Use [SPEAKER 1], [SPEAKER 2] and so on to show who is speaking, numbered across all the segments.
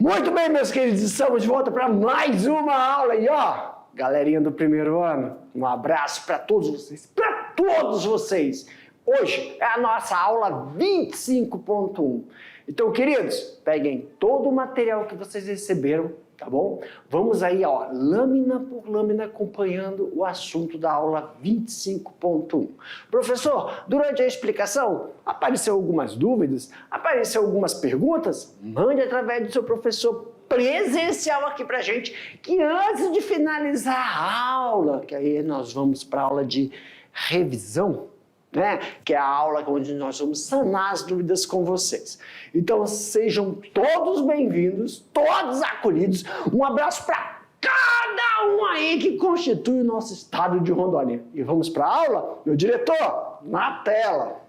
[SPEAKER 1] Muito bem, meus queridos, estamos de volta para mais uma aula. E ó, galerinha do primeiro ano, um abraço para todos vocês, para todos vocês. Hoje é a nossa aula 25.1. Então, queridos, peguem todo o material que vocês receberam, tá bom? Vamos aí, ó, lâmina por lâmina, acompanhando o assunto da aula 25.1. Professor, durante a explicação, apareceu algumas dúvidas? Apareceu algumas perguntas? Mande através do seu professor presencial aqui pra gente, que antes de finalizar a aula, que aí nós vamos para a aula de revisão, né? Que é a aula onde nós vamos sanar as dúvidas com vocês. Então sejam todos bem-vindos, todos acolhidos. Um abraço para cada um aí que constitui o nosso estado de Rondônia. E vamos para a aula? Meu diretor, na tela.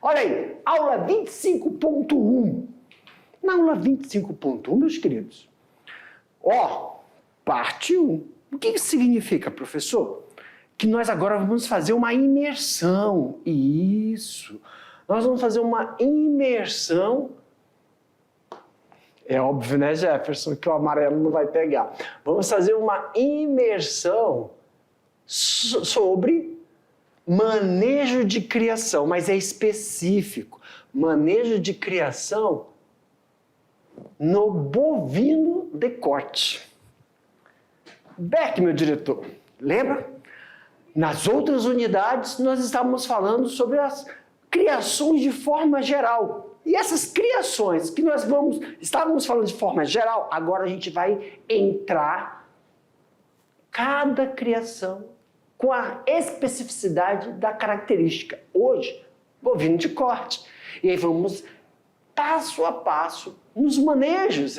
[SPEAKER 1] Olha aí, aula 25.1. Na aula 25.1, meus queridos, ó, parte 1. O que significa, professor? Que nós agora vamos fazer uma imersão. Isso. Nós vamos fazer uma imersão. É óbvio, né, Jefferson, que o amarelo não vai pegar. Vamos fazer uma imersão sobre manejo de criação, mas é específico. Manejo de criação no bovino de corte. Beck, meu diretor, lembra? Nas outras unidades, nós estávamos falando sobre as criações de forma geral. E essas criações que nós estávamos falando de forma geral, agora a gente vai entrar cada criação com a especificidade da característica. Hoje, bovino de corte. E aí vamos passo a passo nos manejos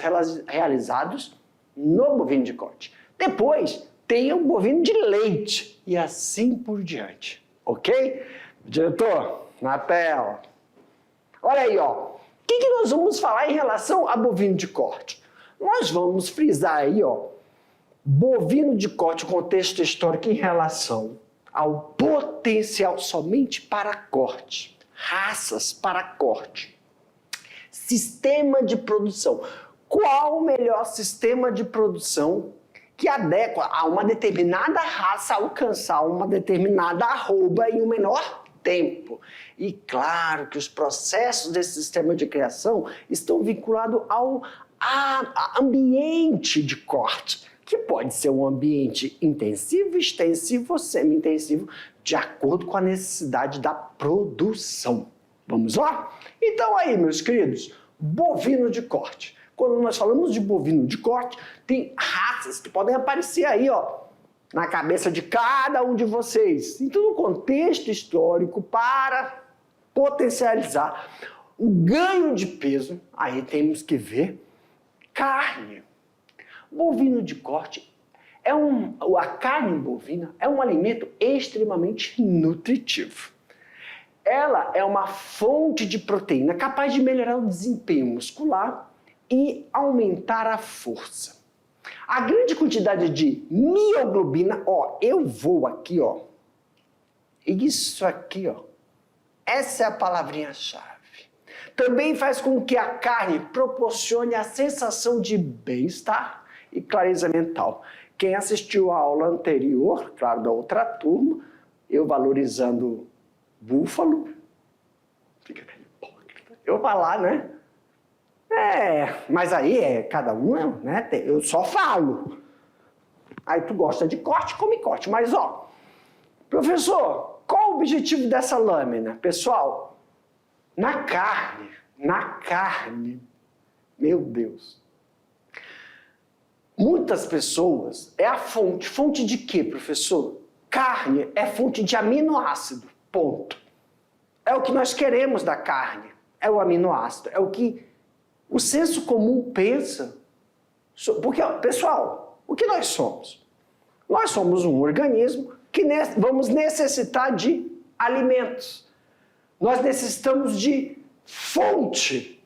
[SPEAKER 1] realizados no bovino de corte. Depois, tem o bovino de leite e assim por diante, ok? Diretor, na tela. Olha aí, ó. O que nós vamos falar em relação a bovino de corte? Nós vamos frisar aí, ó, bovino de corte, o contexto histórico em relação ao potencial somente para corte, raças para corte, sistema de produção. Qual o melhor sistema de produção que adequa a uma determinada raça alcançar uma determinada arroba em um menor tempo? E claro que os processos desse sistema de criação estão vinculados ao ambiente de corte, que pode ser um ambiente intensivo, extensivo ou semi-intensivo, de acordo com a necessidade da produção. Vamos lá? Então aí, meus queridos, bovino de corte. Quando nós falamos de bovino de corte, tem raças que podem aparecer aí, ó, na cabeça de cada um de vocês. Então, no contexto histórico, para potencializar o ganho de peso, aí temos que ver carne. Bovino de corte, a carne bovina é um alimento extremamente nutritivo. Ela é uma fonte de proteína capaz de melhorar o desempenho muscular e aumentar a força. A grande quantidade de mioglobina, ó, eu vou aqui, ó, isso aqui, ó, essa é a palavrinha-chave. Também faz com que a carne proporcione a sensação de bem-estar e clareza mental. Quem assistiu à aula anterior, claro, da outra turma, eu valorizando búfalo, fica hipócrita, eu falar, né? Mas aí cada um, né? Eu só falo. Aí tu gosta de corte, come corte. Mas ó, professor, qual o objetivo dessa lâmina? Pessoal, na carne, meu Deus. Muitas pessoas, é a fonte de quê, professor? Carne é fonte de aminoácido, ponto. É o que nós queremos da carne, é o aminoácido, é o que o senso comum pensa. Porque, pessoal, o que nós somos? Nós somos um organismo que vamos necessitar de alimentos. Nós necessitamos de fonte.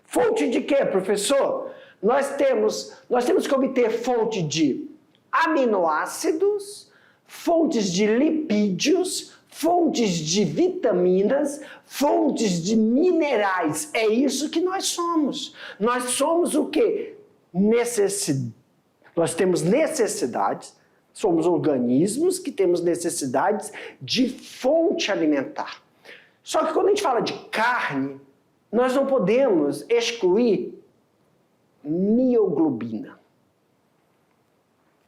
[SPEAKER 1] Fonte de quê, professor? Nós temos que obter fonte de aminoácidos, fontes de lipídios, fontes de vitaminas, fontes de minerais. É isso que nós somos. Nós somos o quê? nós temos necessidades, somos organismos que temos necessidades de fonte alimentar. Só que quando a gente fala de carne, nós não podemos excluir mioglobina.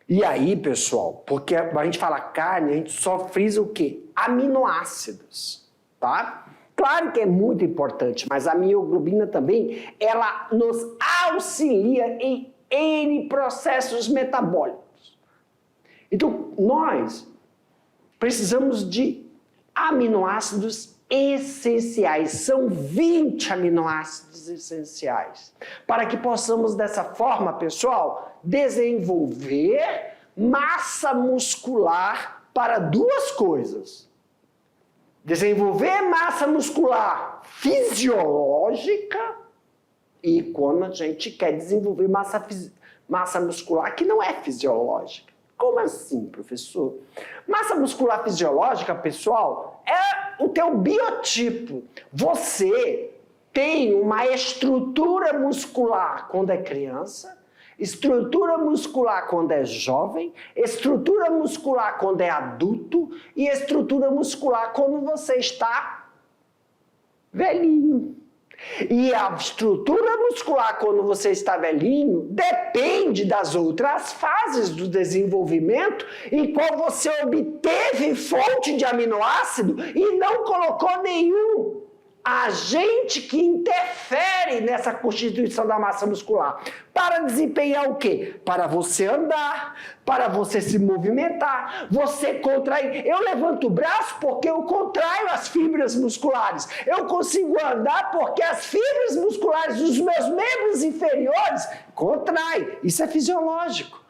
[SPEAKER 1] E aí, pessoal, porque a gente fala carne, a gente só frisa o quê? Aminoácidos, tá? Claro que é muito importante, mas a mioglobina também, ela nos auxilia em N processos metabólicos. Então, nós precisamos de aminoácidos essenciais. São 20 aminoácidos essenciais. Para que possamos, dessa forma, pessoal, desenvolver massa muscular para duas coisas. Desenvolver massa muscular fisiológica e quando a gente quer desenvolver massa muscular que não é fisiológica. Como assim, professor? Massa muscular fisiológica, pessoal, é o teu biotipo. Você tem uma estrutura muscular quando é criança, estrutura muscular quando é jovem, estrutura muscular quando é adulto e estrutura muscular quando você está velhinho. E a estrutura muscular quando você está velhinho depende das outras fases do desenvolvimento em qual você obteve fonte de aminoácido e não colocou nenhum agente que interfere nessa constituição da massa muscular. Para desempenhar o quê? Para você andar, para você se movimentar, você contrair. Eu levanto o braço porque eu contraio as fibras musculares. Eu consigo andar porque as fibras musculares dos meus membros inferiores contraem. Isso é fisiológico.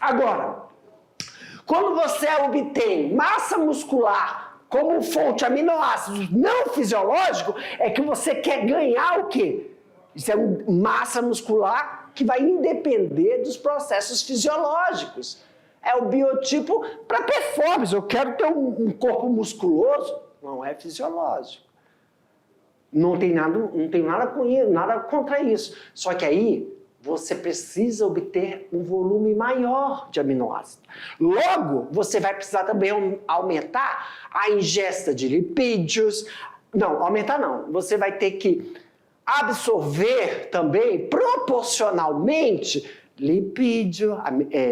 [SPEAKER 1] Agora, quando você obtém massa muscular como fonte de aminoácidos não fisiológico, é que você quer ganhar o quê? Isso é massa muscular que vai independer dos processos fisiológicos. É o biotipo para performance. Eu quero ter um corpo musculoso. Não é fisiológico. Não tem nada contra isso. Só que aí você precisa obter um volume maior de aminoácidos. Logo, você vai precisar também aumentar a ingesta de lipídios. Não, aumentar não. Você vai ter que absorver também, proporcionalmente, lipídio,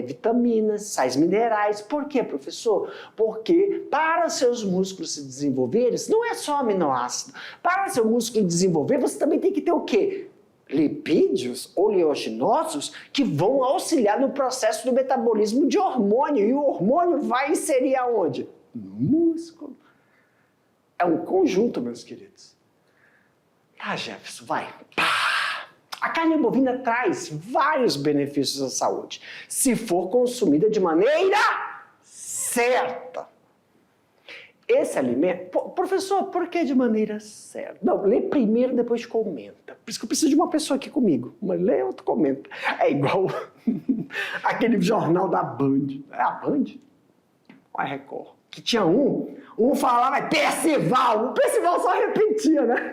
[SPEAKER 1] vitaminas, sais minerais. Por quê, professor? Porque para seus músculos se desenvolverem, não é só aminoácido. Para seu músculo desenvolver, você também tem que ter o quê? Lipídios oleaginosos que vão auxiliar no processo do metabolismo de hormônio. E o hormônio vai inserir aonde? No músculo. É um conjunto, meus queridos. Tá, Jefferson, vai. Pá! A carne bovina traz vários benefícios à saúde, se for consumida de maneira certa. Esse alimento... Professor, por que de maneira certa? Não, lê primeiro, depois comenta. Por isso que eu preciso de uma pessoa aqui comigo. Uma lê, outro comenta. É igual aquele jornal da Band. É a Band? Ou a Record? Que tinha um falava, é Percival. O Percival só repetia, né?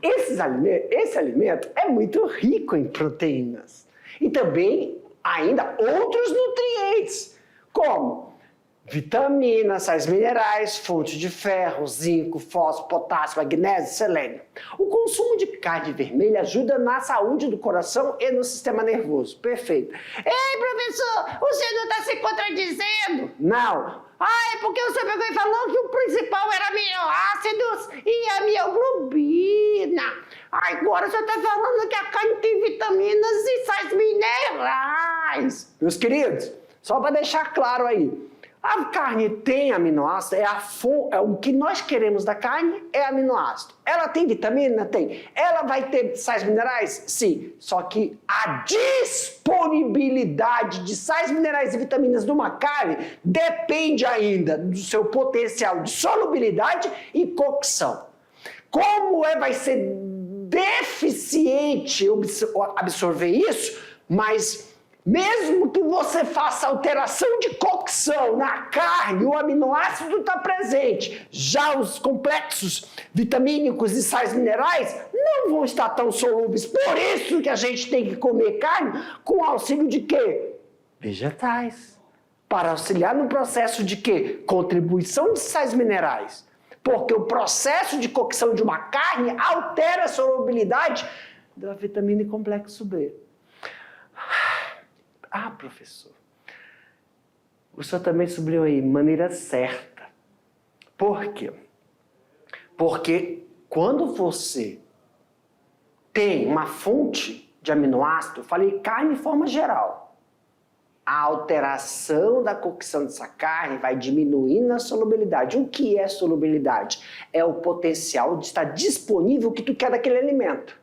[SPEAKER 1] Esse alimento é muito rico em proteínas. E também, ainda, outros nutrientes. Como vitaminas, sais minerais, fonte de ferro, zinco, fósforo, potássio, magnésio, selênio. O consumo de carne vermelha ajuda na saúde do coração e no sistema nervoso. Perfeito. Ei, professor, o senhor não está se contradizendo? Não. É porque o senhor pegou e falou que o principal era aminoácidos e a mioglobina. Agora o senhor está falando que a carne tem vitaminas e sais minerais. Meus queridos, só para deixar claro aí, a carne tem aminoácido, é o que nós queremos da carne, é aminoácido. Ela tem vitamina? Tem. Ela vai ter sais minerais? Sim. Só que a disponibilidade de sais minerais e vitaminas de uma carne depende ainda do seu potencial de solubilidade e cocção. Como vai ser deficiente absorver isso, mas mesmo que você faça alteração de cocção na carne, o aminoácido está presente. Já os complexos vitamínicos e sais minerais não vão estar tão solúveis. Por isso que a gente tem que comer carne com auxílio de quê? Vegetais. Para auxiliar no processo de quê? Contribuição de sais minerais. Porque o processo de cocção de uma carne altera a solubilidade da vitamina e complexo B. Ah, professor, o senhor também subiu aí, maneira certa. Por quê? Porque quando você tem uma fonte de aminoácido, eu falei carne de forma geral, a alteração da cocção dessa carne vai diminuindo a solubilidade. O que é solubilidade? É o potencial de estar disponível que tu quer daquele alimento.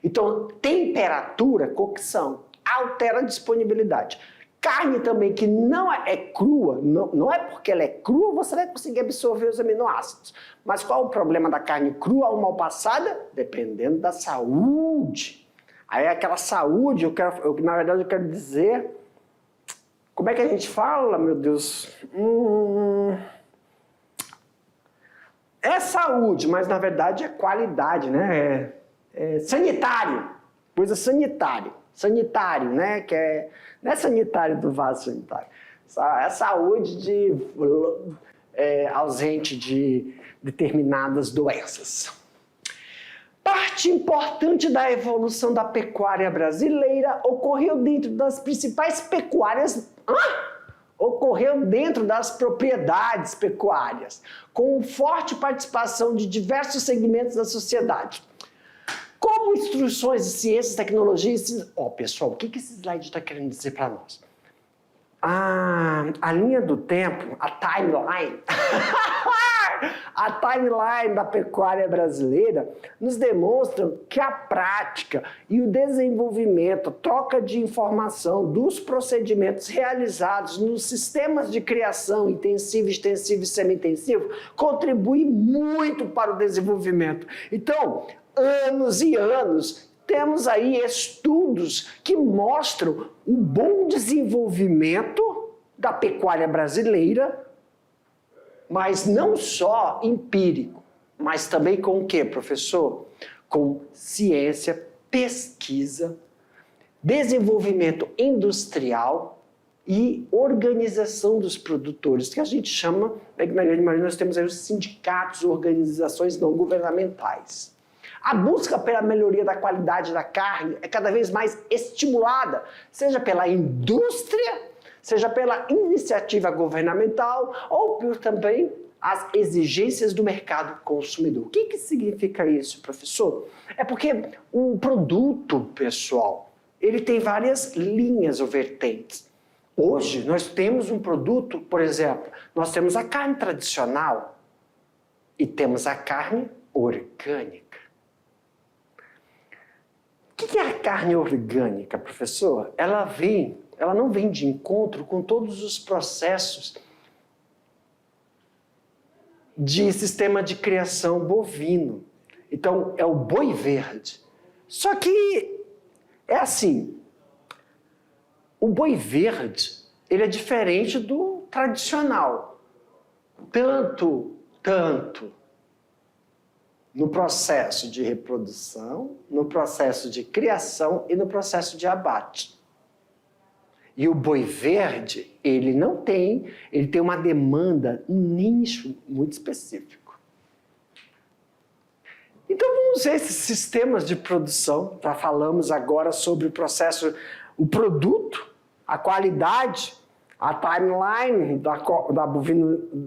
[SPEAKER 1] Então, temperatura, cocção, altera a disponibilidade. Carne também que não é crua, não é porque ela é crua você vai conseguir absorver os aminoácidos. Mas qual é o problema da carne crua ou mal passada? Dependendo da saúde. Aí aquela saúde, na verdade eu quero dizer, como é que a gente fala, meu Deus? É saúde, mas na verdade é qualidade, né? É sanitário, coisa sanitária. Sanitário, né? Não é sanitário do vaso sanitário. É saúde ausente de determinadas doenças. Parte importante da evolução da pecuária brasileira ocorreu dentro das principais pecuárias. Ocorreu dentro das propriedades pecuárias, com forte participação de diversos segmentos da sociedade. Como instruções de ciências, tecnologias... Pessoal, o que esse slide está querendo dizer para nós? A linha do tempo, a timeline, a timeline da pecuária brasileira nos demonstra que a prática e o desenvolvimento, troca de informação dos procedimentos realizados nos sistemas de criação intensivo, extensivo e semi-intensivo contribui muito para o desenvolvimento. Então, anos e anos, temos aí estudos que mostram o bom desenvolvimento da pecuária brasileira, mas não só empírico, mas também com o quê, professor? Com ciência, pesquisa, desenvolvimento industrial e organização dos produtores, que a gente chama, nós temos aí os sindicatos, organizações não governamentais. A busca pela melhoria da qualidade da carne é cada vez mais estimulada, seja pela indústria, seja pela iniciativa governamental ou por também as exigências do mercado consumidor. O que significa isso, professor? É porque o produto, pessoal, ele tem várias linhas ou vertentes. Hoje, nós temos um produto, por exemplo, nós temos a carne tradicional e temos a carne orgânica. O que é a carne orgânica, professor? Ela não vem de encontro com todos os processos de sistema de criação bovino. Então, é o boi verde. Só que é assim, o boi verde, ele é diferente do tradicional. Tanto no processo de reprodução, no processo de criação e no processo de abate. E o boi verde, ele tem uma demanda, um nicho muito específico. Então vamos ver esses sistemas de produção. Já falamos agora sobre o processo, o produto, a qualidade, a timeline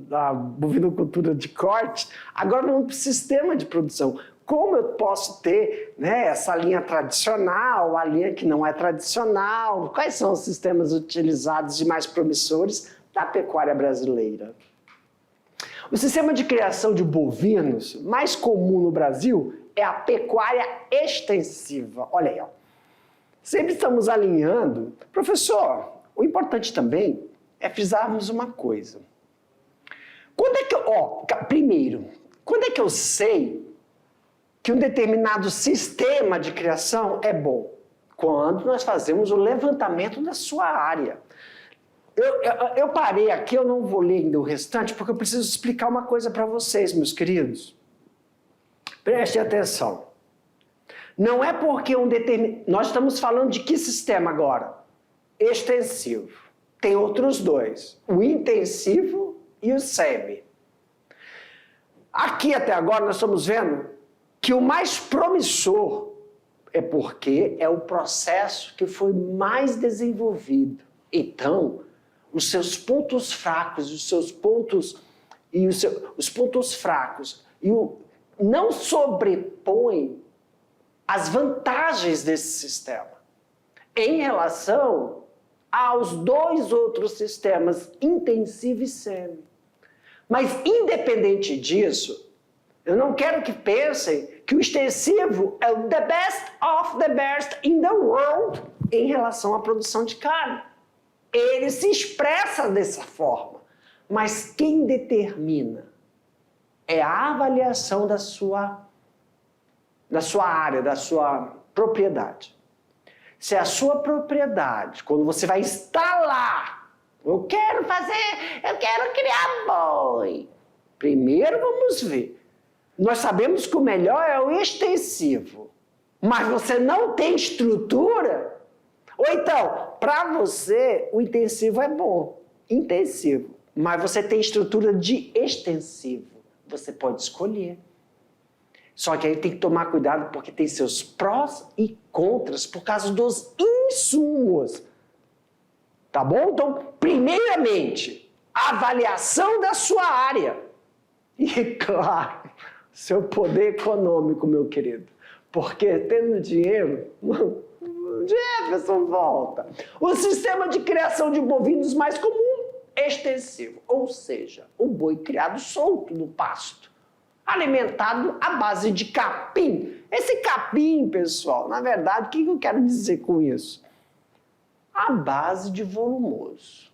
[SPEAKER 1] da bovinocultura de corte. Agora vamos para o sistema de produção. Como eu posso ter, né, essa linha tradicional, a linha que não é tradicional? Quais são os sistemas utilizados e mais promissores da pecuária brasileira? O sistema de criação de bovinos mais comum no Brasil é a pecuária extensiva. Olha aí, ó. Sempre estamos alinhando. Professor, o importante também é frisarmos uma coisa. Primeiro, quando é que eu sei que um determinado sistema de criação é bom? Quando nós fazemos o levantamento da sua área. Eu parei aqui, eu não vou ler ainda o restante, porque eu preciso explicar uma coisa para vocês, meus queridos. Prestem atenção. Não é porque nós estamos falando de que sistema agora? Extensivo. Tem outros dois, o intensivo e o semi. Aqui até agora nós estamos vendo que o mais promissor é porque é o processo que foi mais desenvolvido. Então, os seus pontos fracos, os pontos fracos não sobrepõem as vantagens desse sistema em relação aos dois outros sistemas, intensivo e semi. Mas, independente disso, eu não quero que pensem que o extensivo é o the best of the best in the world em relação à produção de carne. Ele se expressa dessa forma, mas quem determina é a avaliação da sua área, da sua propriedade. Se a sua propriedade, quando você vai instalar, eu quero criar boi. Primeiro vamos ver. Nós sabemos que o melhor é o extensivo, mas você não tem estrutura. Ou então, para você, o intensivo é bom, intensivo, mas você tem estrutura de extensivo. Você pode escolher. Só que aí tem que tomar cuidado porque tem seus prós e contras por causa dos insumos. Tá bom? Então, primeiramente, a avaliação da sua área. E, claro, seu poder econômico, meu querido. Porque tendo dinheiro, Jefferson volta. O sistema de criação de bovinos mais comum, extensivo. Ou seja, o boi criado solto no pasto, alimentado à base de capim. Esse capim, pessoal, na verdade, o que eu quero dizer com isso? A base de volumoso.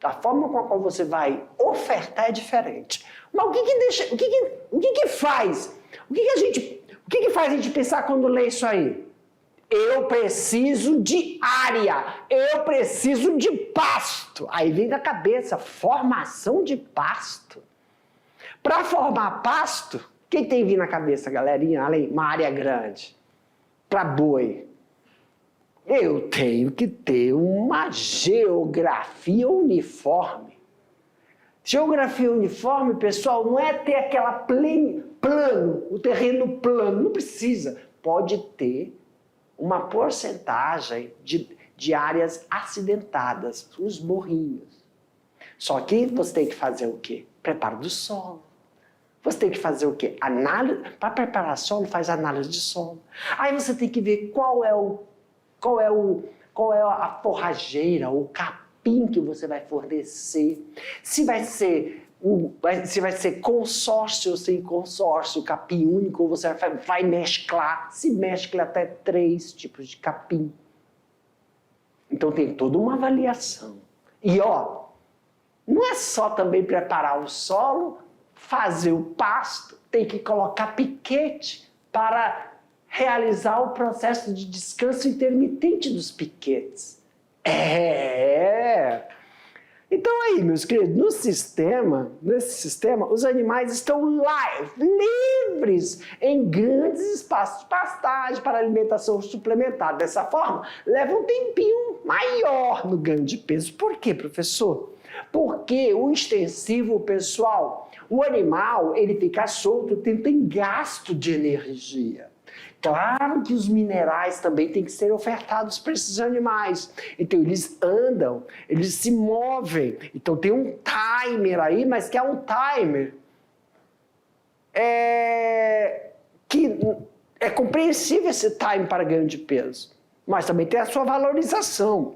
[SPEAKER 1] A forma com a qual você vai ofertar é diferente. Mas o que faz a gente pensar quando lê isso aí? Eu preciso de área, eu preciso de pasto. Aí vem da cabeça, formação de pasto. Para formar pasto, quem tem vindo na cabeça, galerinha? Além, uma área grande. Para boi. Eu tenho que ter uma geografia uniforme. Geografia uniforme, pessoal, não é ter aquela plano, o terreno plano. Não precisa. Pode ter uma porcentagem de áreas acidentadas, os morrinhos. Só que você tem que fazer o quê? Preparo do solo. Você tem que fazer o quê? Análise. Para preparar solo, faz análise de solo. Aí você tem que ver qual é a forrageira, o capim que você vai fornecer. Se vai ser consórcio ou sem consórcio, capim único, ou você vai mesclar. Se mescla até 3 tipos de capim. Então tem toda uma avaliação. E não é só também preparar o solo, fazer o pasto, tem que colocar piquete para realizar o processo de descanso intermitente dos piquetes. Então aí, meus queridos, nesse sistema, os animais estão livres em grandes espaços de pastagem para alimentação suplementar. Dessa forma, leva um tempinho maior no ganho de peso. Por quê, professor? Porque o extensivo, pessoal, o animal, ele fica solto, tem gasto de energia. Claro que os minerais também têm que ser ofertados para esses animais. Então, eles andam, eles se movem. Então, tem um timer aí, mas que é um timer que é compreensível esse time para ganho de peso. Mas também tem a sua valorização.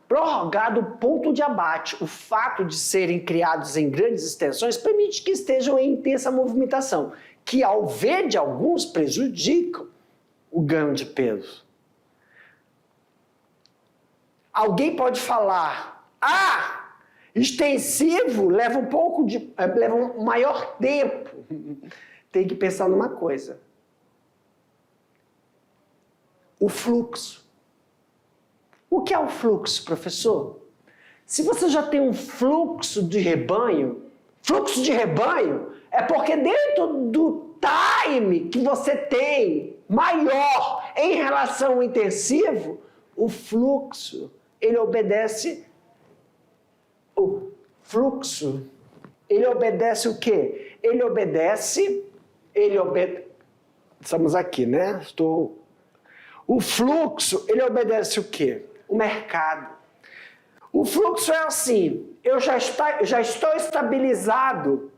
[SPEAKER 1] Prorrogado o ponto de abate. O fato de serem criados em grandes extensões permite que estejam em intensa movimentação, que ao ver de alguns prejudicam o ganho de peso. Alguém pode falar, extensivo leva um maior tempo. Tem que pensar numa coisa. O fluxo. O que é o fluxo, professor? Se você já tem um fluxo de rebanho É porque dentro do time que você tem maior em relação ao intensivo, o fluxo, ele obedece o fluxo, ele obedece o quê? Ele obedece, estamos aqui, né? O fluxo, ele obedece o quê? O mercado. O fluxo é assim, eu já estou estabilizado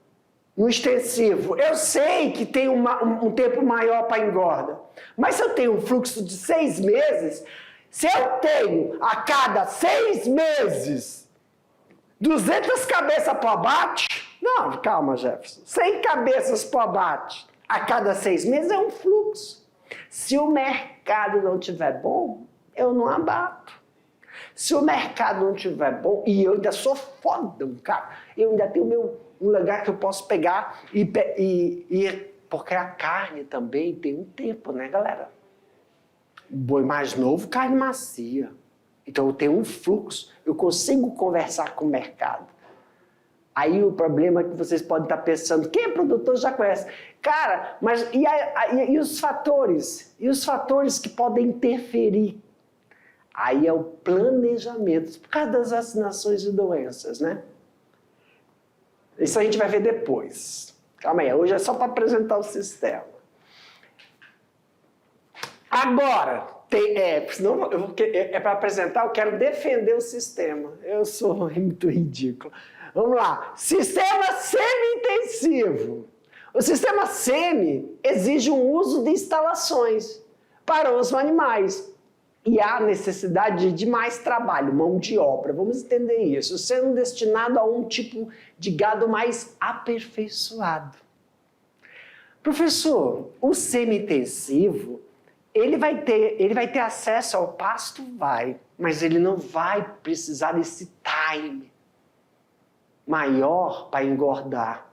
[SPEAKER 1] no extensivo. Eu sei que tem um tempo maior para engorda. Mas se eu tenho um fluxo de 6 meses, se eu tenho a cada 6 meses 200 cabeças para abate, não, calma, Jefferson, 100 cabeças para abate a cada 6 meses é um fluxo. Se o mercado não estiver bom, eu não abato. Se o mercado não estiver bom, e eu ainda sou foda, cara, eu ainda tenho um lugar que eu posso pegar porque a carne também tem um tempo, né, galera? Boi mais novo, carne macia. Então eu tenho um fluxo, eu consigo conversar com o mercado. Aí o problema é que vocês podem estar pensando, quem é produtor já conhece. Cara, mas e os fatores? E os fatores que podem interferir? Aí é o planejamento, por causa das vacinações de doenças, né? Isso a gente vai ver depois. Calma aí, hoje é só para apresentar o sistema. Agora, senão para apresentar, eu quero defender o sistema. Eu sou muito ridículo. Vamos lá. Sistema semi-intensivo. O sistema semi exige um uso de instalações para os animais. E há necessidade de mais trabalho, mão de obra. Vamos entender isso. Sendo destinado a um tipo de gado mais aperfeiçoado. Professor, o semi-intensivo, ele vai ter acesso ao pasto? Vai. Mas ele não vai precisar desse time maior para engordar.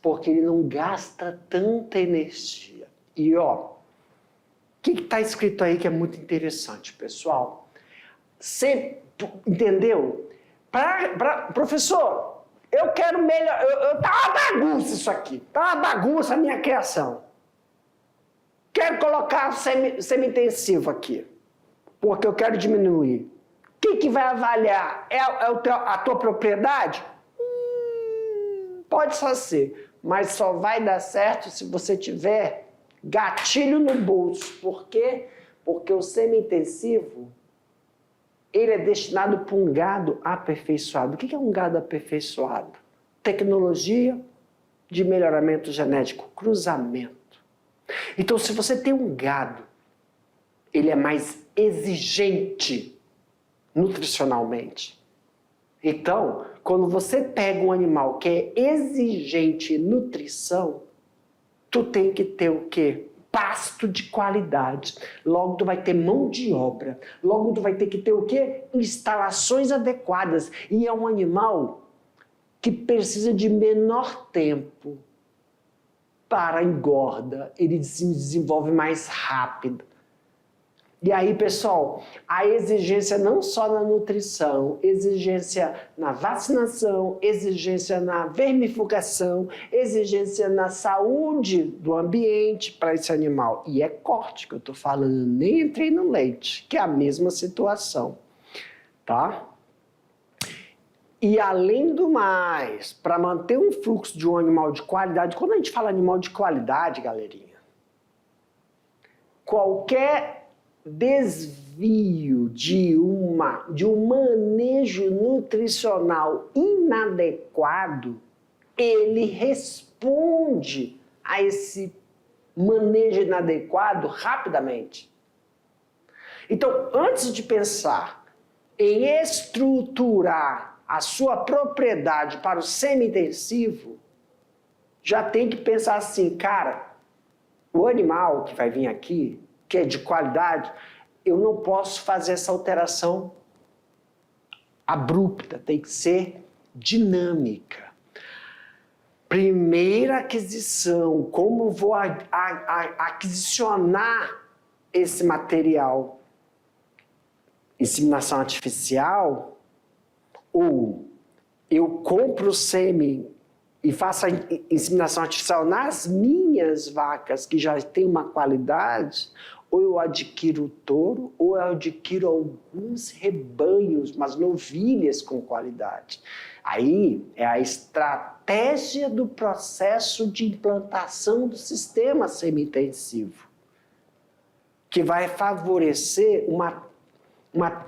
[SPEAKER 1] Porque ele não gasta tanta energia. E ó, o que está escrito aí que é muito interessante, pessoal? Você entendeu? Professor, eu quero melhor. Tá uma bagunça isso aqui. Tá uma bagunça a minha criação. Quero colocar semi-intensivo aqui. Porque eu quero diminuir. O que vai avaliar? É a tua propriedade? Pode só ser. Mas só vai dar certo se você tiver gatilho no bolso. Por quê? Porque o semi-intensivo, ele é destinado para um gado aperfeiçoado. O que é um gado aperfeiçoado? Tecnologia de melhoramento genético, cruzamento. Então, se você tem um gado, ele é mais exigente nutricionalmente. Então, quando você pega um animal que é exigente em nutrição, tu tem que ter o quê? Pasto de qualidade. Logo tu vai ter mão de obra. Logo tu vai ter que ter o quê? Instalações adequadas. E é um animal que precisa de menor tempo para a engorda. Ele se desenvolve mais rápido. E aí, pessoal, a exigência não só na nutrição, exigência na vacinação, exigência na vermifugação, exigência na saúde do ambiente para esse animal. E é corte que eu estou falando, nem entrei no leite, que é a mesma situação, tá? E além do mais, para manter um fluxo de um animal de qualidade, quando a gente fala animal de qualidade, galerinha, qualquer desvio de um manejo nutricional inadequado, ele responde a esse manejo inadequado rapidamente. Então, antes de pensar em estruturar a sua propriedade para o semi-intensivo, já tem que pensar assim, cara, o animal que vai vir aqui, que é de qualidade, eu não posso fazer essa alteração abrupta, tem que ser dinâmica. Primeira aquisição, como vou aquisicionar esse material? Inseminação artificial? Ou eu compro o sêmen e faço a inseminação artificial nas minhas vacas, que já tem uma qualidade, ou eu adquiro o touro, ou eu adquiro alguns rebanhos, umas novilhas com qualidade. Aí é a estratégia do processo de implantação do sistema semi-intensivo, que vai favorecer uma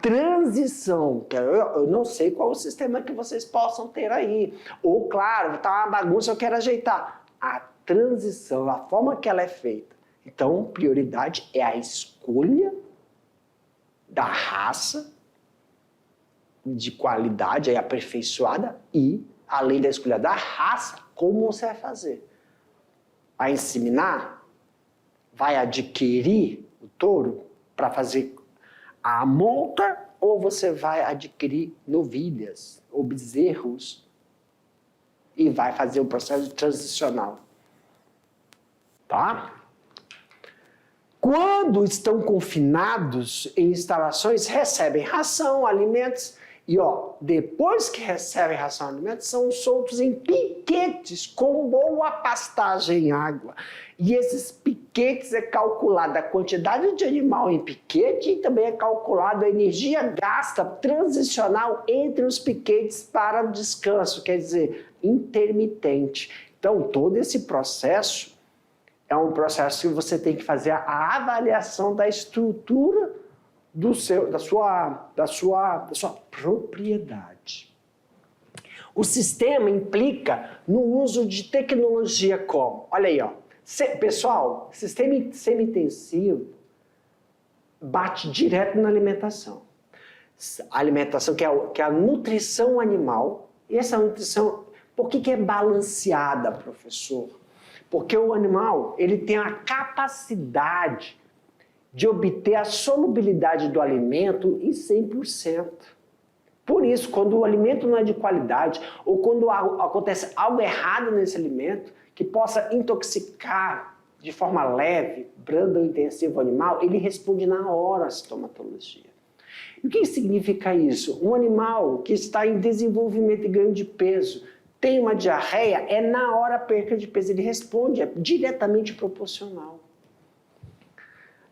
[SPEAKER 1] transição, que eu não sei qual o sistema que vocês possam ter aí. Ou, claro, está uma bagunça, eu quero ajeitar. A transição, a forma que ela é feita. Então, prioridade é a escolha da raça de qualidade, aí aperfeiçoada, e, além da escolha da raça, como você vai fazer? Vai inseminar? Vai adquirir o touro para fazer a monta, ou você vai adquirir novilhas ou bezerros e vai fazer o processo transicional. Tá? Quando estão confinados em instalações, recebem ração, alimentos, e depois que recebem ração e alimentos, são soltos em piquetes com boa pastagem e água. E esses piquetes é calculada a quantidade de animal em piquete e também é calculada a energia gasta transicional entre os piquetes para o descanso, quer dizer, intermitente. Então, todo esse processo é um processo que você tem que fazer a avaliação da estrutura da sua propriedade. O sistema implica no uso de tecnologia como, olha aí, pessoal, sistema semi-intensivo bate direto na alimentação. A alimentação que é a nutrição animal, e essa nutrição, por que é balanceada, professor? Porque o animal, ele tem a capacidade de obter a solubilidade do alimento em 100%. Por isso, quando o alimento não é de qualidade, ou quando acontece algo errado nesse alimento, que possa intoxicar de forma leve, branda ou intensiva o animal, ele responde na hora à sintomatologia. E o que significa isso? Um animal que está em desenvolvimento e ganho de peso, tem uma diarreia, é na hora a perca de peso, ele responde, é diretamente proporcional.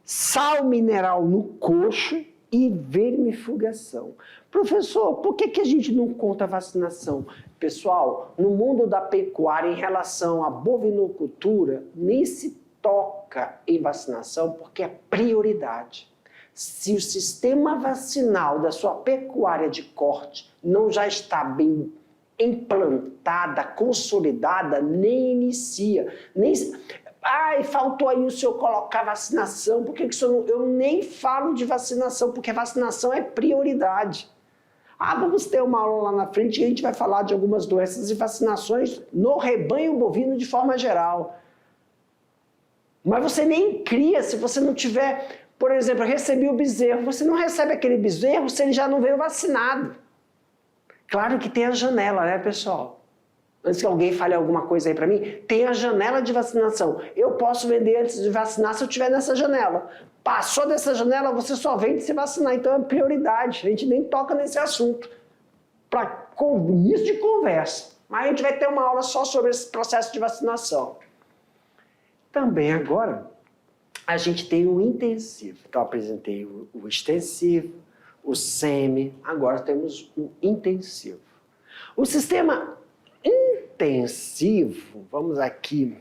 [SPEAKER 1] Sal mineral no coxo e vermifugação. Professor, por que a gente não conta a vacinação? Pessoal, no mundo da pecuária, em relação à bovinocultura, nem se toca em vacinação porque é prioridade. Se o sistema vacinal da sua pecuária de corte não já está bem implantada, consolidada, nem inicia. Faltou aí o senhor colocar vacinação, por que eu nem falo de vacinação, porque vacinação é prioridade. Vamos ter uma aula lá na frente e a gente vai falar de algumas doenças e vacinações no rebanho bovino de forma geral. Mas você nem cria se você não tiver, por exemplo, recebi o bezerro, você não recebe aquele bezerro se ele já não veio vacinado. Claro que tem a janela, né, pessoal? Antes que alguém fale alguma coisa aí para mim, tem a janela de vacinação. Eu posso vender antes de vacinar se eu estiver nessa janela. Passou dessa janela, você só vende se vacinar. Então é prioridade. A gente nem toca nesse assunto. Para início de conversa. Mas a gente vai ter uma aula só sobre esse processo de vacinação. Também agora, a gente tem o intensivo. Então, eu apresentei o extensivo, o semi, agora temos o intensivo. O sistema intensivo, vamos aqui,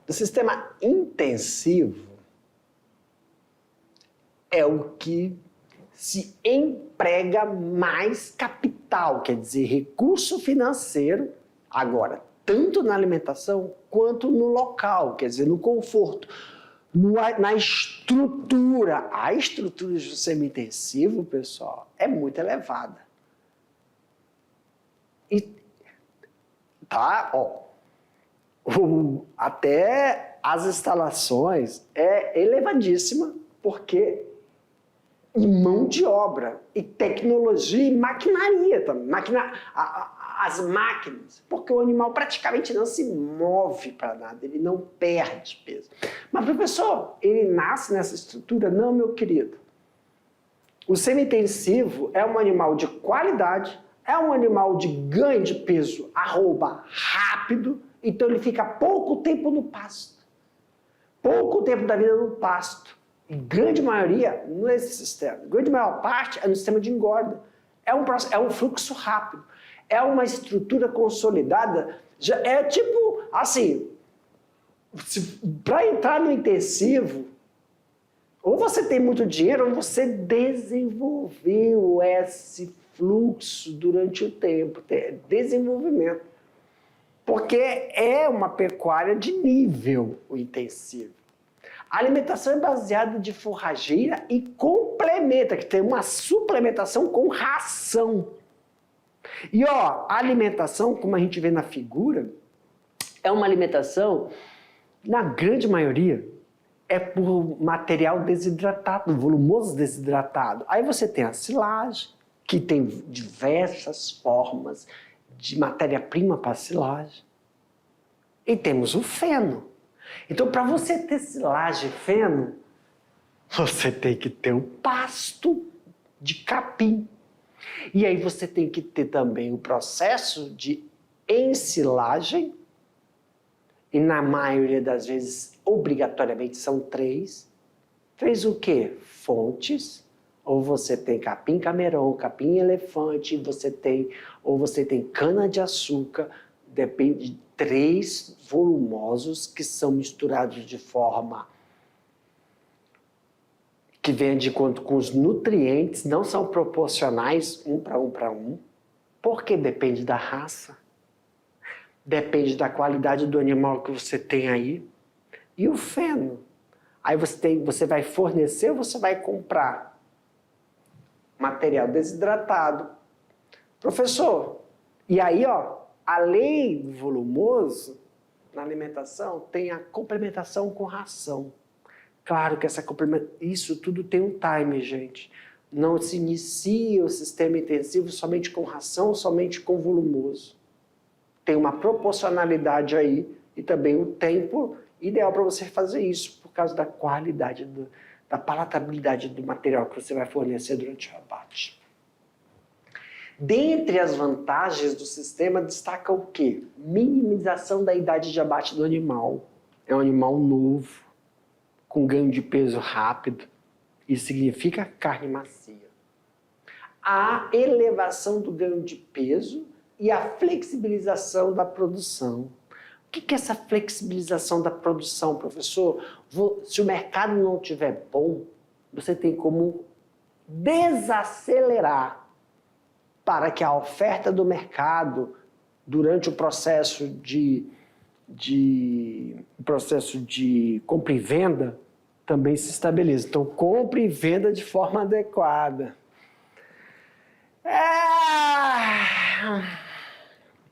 [SPEAKER 1] o sistema intensivo é o que se emprega mais capital, quer dizer, recurso financeiro, agora, tanto na alimentação quanto no local, quer dizer, no conforto, na estrutura. A estrutura do semi-intensivo, pessoal, é muito elevada. E tá, até as instalações é elevadíssima, porque mão de obra e tecnologia e maquinaria também. As máquinas, porque o animal praticamente não se move para nada, ele não perde peso. Mas, professor, ele nasce nessa estrutura? Não, meu querido. O semi-intensivo é um animal de qualidade, É um animal de ganho de peso, arroba rápido, então ele fica pouco tempo no pasto. Pouco tempo da vida no pasto. E grande maioria nesse sistema. Grande maior parte é no sistema de engorda. É um fluxo rápido. É uma estrutura consolidada. Já é tipo assim, para entrar no intensivo, ou você tem muito dinheiro, ou você desenvolveu esse fluxo durante o tempo. Desenvolvimento. Porque é uma pecuária de nível o intensivo. A alimentação é baseada de forrageira e complementa, que tem uma suplementação com ração. E ó, a alimentação, como a gente vê na figura, é uma alimentação, na grande maioria, é por material desidratado, volumoso desidratado. Aí você tem a silagem, que tem diversas formas de matéria-prima para silagem. E temos o feno. Então, para você ter silagem e feno, você tem que ter um pasto de capim. E aí você tem que ter também o processo de ensilagem, e na maioria das vezes, obrigatoriamente, são 3. 3 o quê? Fontes. Ou você tem capim camerão, capim elefante, ou você tem cana-de-açúcar, depende de 3 volumosos que são misturados de forma que vem de acordo com os nutrientes, não são proporcionais um para um, porque depende da raça, depende da qualidade do animal que você tem aí, e o feno. Aí você vai fornecer ou você vai comprar material desidratado. Professor, e aí, ó, além do volumoso, na alimentação, tem a complementação com ração. Claro que isso tudo tem um time, gente. Não se inicia o sistema intensivo somente com ração, somente com volumoso. Tem uma proporcionalidade aí e também o tempo ideal para você fazer isso, por causa da qualidade, da palatabilidade do material que você vai fornecer durante o abate. Dentre as vantagens do sistema, destaca o quê? Minimização da idade de abate do animal. É um animal novo, com ganho de peso rápido. Isso significa carne macia. A elevação do ganho de peso e a flexibilização da produção. O que é essa flexibilização da produção, professor? Se o mercado não estiver bom, você tem como desacelerar para que a oferta do mercado, durante o processo de compra e venda, também se estabeleça. Então, compra e venda de forma adequada.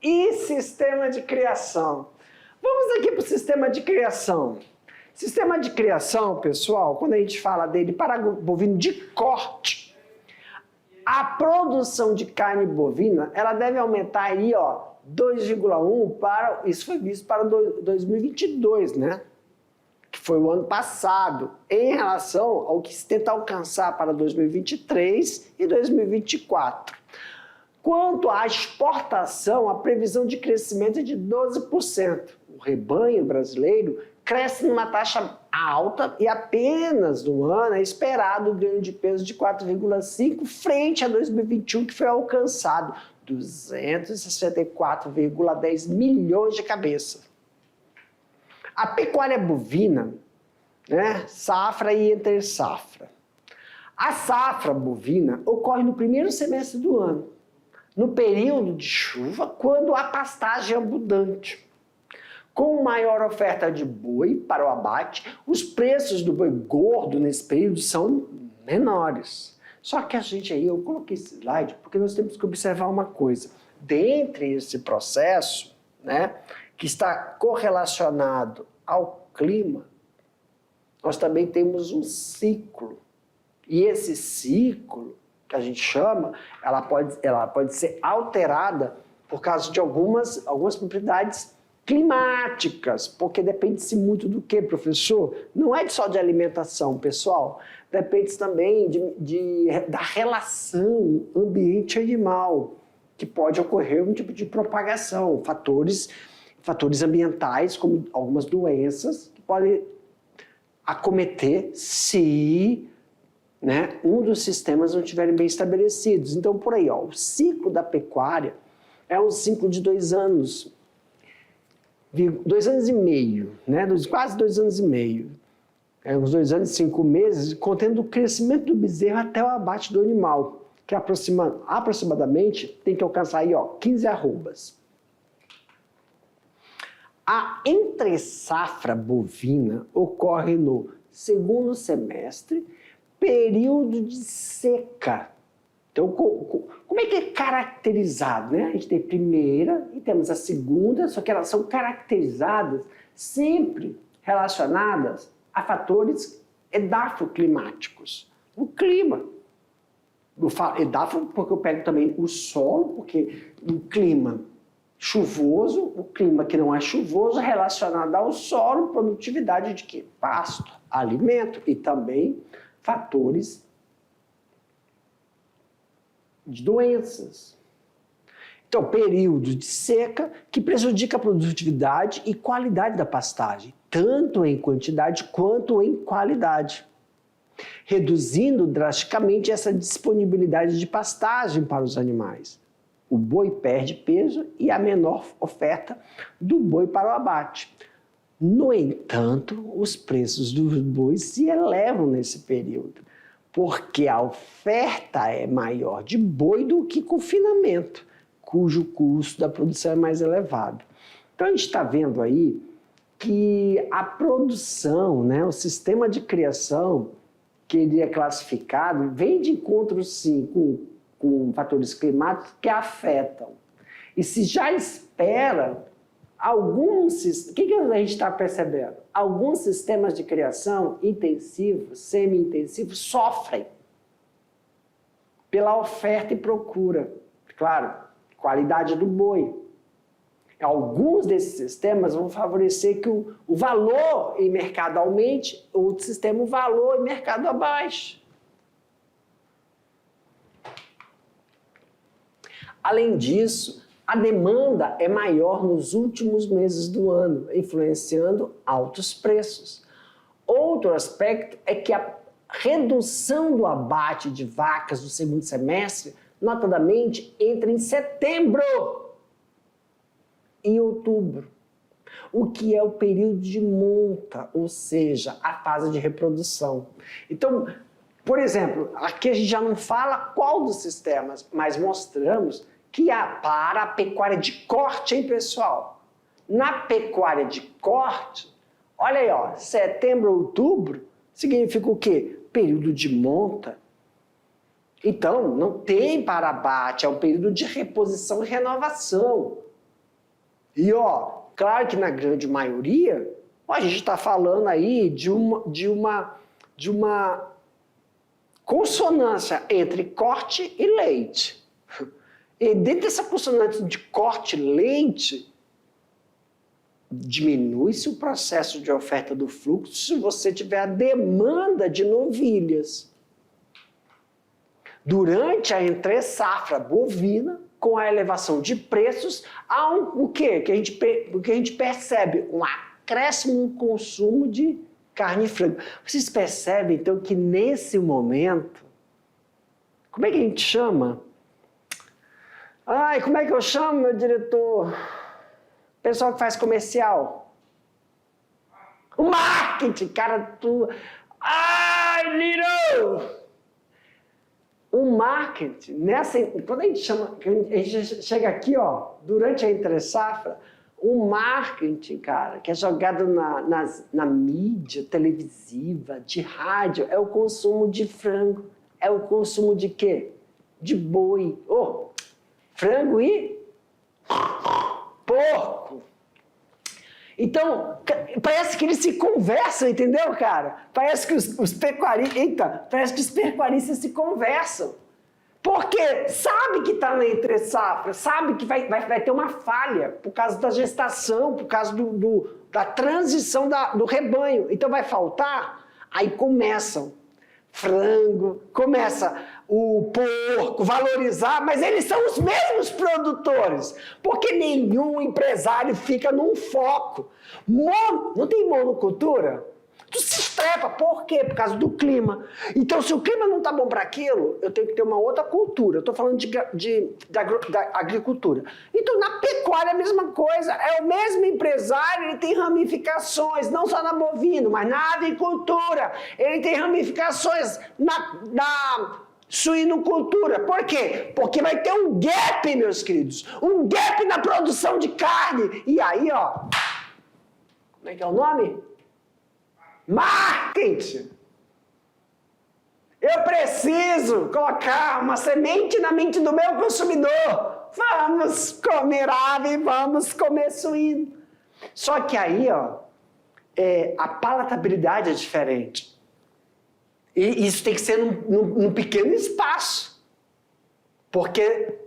[SPEAKER 1] E sistema de criação? Vamos aqui para o sistema de criação. Sistema de criação, pessoal, quando a gente fala dele para bovino de corte, a produção de carne bovina, ela deve aumentar aí, ó, 2,1 para, isso foi visto para 2022, né? Que foi o ano passado, em relação ao que se tenta alcançar para 2023 e 2024. Quanto à exportação, a previsão de crescimento é de 12%. O rebanho brasileiro cresce numa taxa alta e apenas no ano é esperado o ganho de peso de 4,5% frente a 2021, que foi alcançado 264,10 milhões de cabeças. A pecuária bovina, né, safra e entre safra. A safra bovina ocorre no primeiro semestre do ano, no período de chuva, quando há pastagem abundante. Com maior oferta de boi para o abate, os preços do boi gordo nesse período são menores. Só que eu coloquei esse slide porque nós temos que observar uma coisa. Dentre esse processo, né, que está correlacionado ao clima, nós também temos um ciclo. E esse ciclo, que a gente chama, ela pode ser alterada por causa de algumas propriedades climáticas, porque depende-se muito do que, professor? Não é só de alimentação, pessoal. Depende também da relação ambiente-animal, que pode ocorrer um tipo de propagação, fatores ambientais, como algumas doenças, que podem acometer se, né, um dos sistemas não estiverem bem estabelecidos. Então, por aí, ó, o ciclo da pecuária é um ciclo de 2 anos, 2 anos e meio, né, quase 2 anos e meio, uns 2 anos e 5 meses, contendo o crescimento do bezerro até o abate do animal, que aproximadamente tem que alcançar aí, ó, 15 arrobas. A entre-safra bovina ocorre no segundo semestre, período de seca. Então, como é que é caracterizado, né? A gente tem a primeira e temos a segunda, só que elas são caracterizadas sempre relacionadas a fatores edafoclimáticos. O clima. Eu falo edafo porque eu pego também o solo, porque o clima chuvoso, o clima que não é chuvoso, relacionado ao solo, produtividade de quê? Pasto, alimento e também fatores de doenças. Então, período de seca que prejudica a produtividade e qualidade da pastagem, tanto em quantidade quanto em qualidade, reduzindo drasticamente essa disponibilidade de pastagem para os animais. O boi perde peso e a menor oferta do boi para o abate. No entanto, os preços dos bois se elevam nesse período, porque a oferta é maior de boi do que confinamento, cujo custo da produção é mais elevado. Então a gente está vendo aí que a produção, né, o sistema de criação que ele é classificado, vem de encontro sim com fatores climáticos que afetam. E se já espera alguns... O que a gente está percebendo? Alguns sistemas de criação intensivos, semi-intensivos, sofrem pela oferta e procura. Claro, qualidade do boi. Alguns desses sistemas vão favorecer que o valor em mercado aumente, outro sistema o valor em mercado abaixe. Além disso, a demanda é maior nos últimos meses do ano, influenciando altos preços. Outro aspecto é que a redução do abate de vacas no segundo semestre, notadamente, entra em setembro e outubro, o que é o período de monta, ou seja, a fase de reprodução. Então, por exemplo, aqui a gente já não fala qual dos sistemas, mas mostramos que para a pecuária de corte, hein, pessoal? Na pecuária de corte, olha aí, ó, setembro, outubro, significa o quê? Período de monta. Então, não tem para abate, é um período de reposição e renovação. E, ó, claro que na grande maioria, a gente está falando aí de uma consonância entre corte e leite. E dentro dessa consonância de corte e leite, diminui-se o processo de oferta do fluxo se você tiver a demanda de novilhas. Durante a entre-safra bovina, com a elevação de preços, há o quê? Que a gente percebe um acréscimo no consumo de carne e frango. Vocês percebem, então, que nesse momento, como é que a gente chama? Ai, como é que eu chamo, meu diretor? Pessoal que faz comercial. O marketing, cara, tu... Ai, Little! O marketing, quando a gente chega aqui, ó, durante a entre-safra, o marketing, cara, que é jogado na mídia televisiva, de rádio, é o consumo de frango. É o consumo de quê? De boi. Frango e porco. Então, parece que eles se conversam, entendeu, cara? Parece que os pecuaristas se conversam. Porque sabe que está na entre-safra, sabe que vai ter uma falha por causa da gestação, por causa da transição do rebanho. Então vai faltar, aí começam frango, começa o porco, valorizar, mas eles são os mesmos produtores, porque nenhum empresário fica num foco. Não tem monocultura? Tu se estrepa, por quê? Por causa do clima. Então, se o clima não está bom para aquilo, eu tenho que ter uma outra cultura. Eu estou falando da agricultura. Então, na pecuária é a mesma coisa. É o mesmo empresário, ele tem ramificações, não só na bovino, mas na avicultura. Ele tem ramificações na suinocultura. Por quê? Porque vai ter um gap, meus queridos. Um gap na produção de carne. E aí, ó, como é que é o nome? Marketing! Eu preciso colocar uma semente na mente do meu consumidor. Vamos comer ave, vamos comer suíno. Só que aí, ó, a palatabilidade é diferente. E isso tem que ser num pequeno espaço. Porque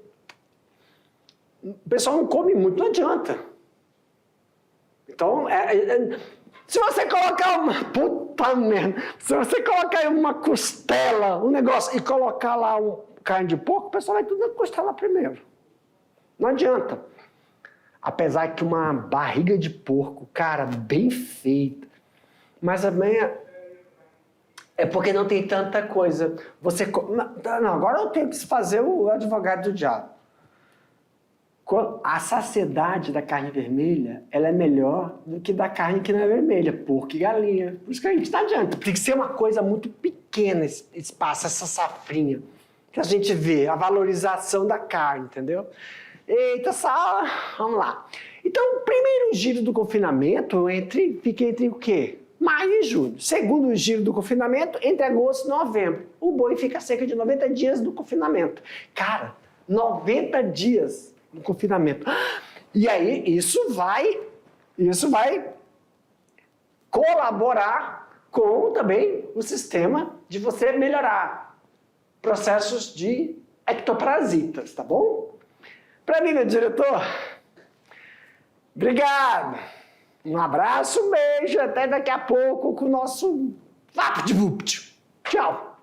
[SPEAKER 1] o pessoal não come muito, não adianta. Então, se você colocar uma... Puta merda! Se você colocar uma costela, um negócio, e colocar lá carne de porco, o pessoal vai tudo na costela primeiro. Não adianta. Apesar que uma barriga de porco, cara, bem feita, mas também é porque não tem tanta coisa. Não, agora eu tenho que fazer o advogado do diabo. A saciedade da carne vermelha, ela é melhor do que da carne que não é vermelha, porco e galinha. Por isso que a gente não adianta. Tem que ser uma coisa muito pequena, esse espaço, essa safrinha, que a gente vê, a valorização da carne, entendeu? Eita, vamos lá. Então, o primeiro giro do confinamento fica entre o quê? Maio e junho. Segundo giro do confinamento, entre agosto e novembro. O boi fica cerca de 90 dias do confinamento. Cara, 90 dias no confinamento. E aí, isso vai colaborar com também o sistema de você melhorar processos de ectoparasitas, tá bom? Para mim, meu diretor, obrigado. Um abraço, um beijo, até daqui a pouco com o nosso VaptVupt. Tchau.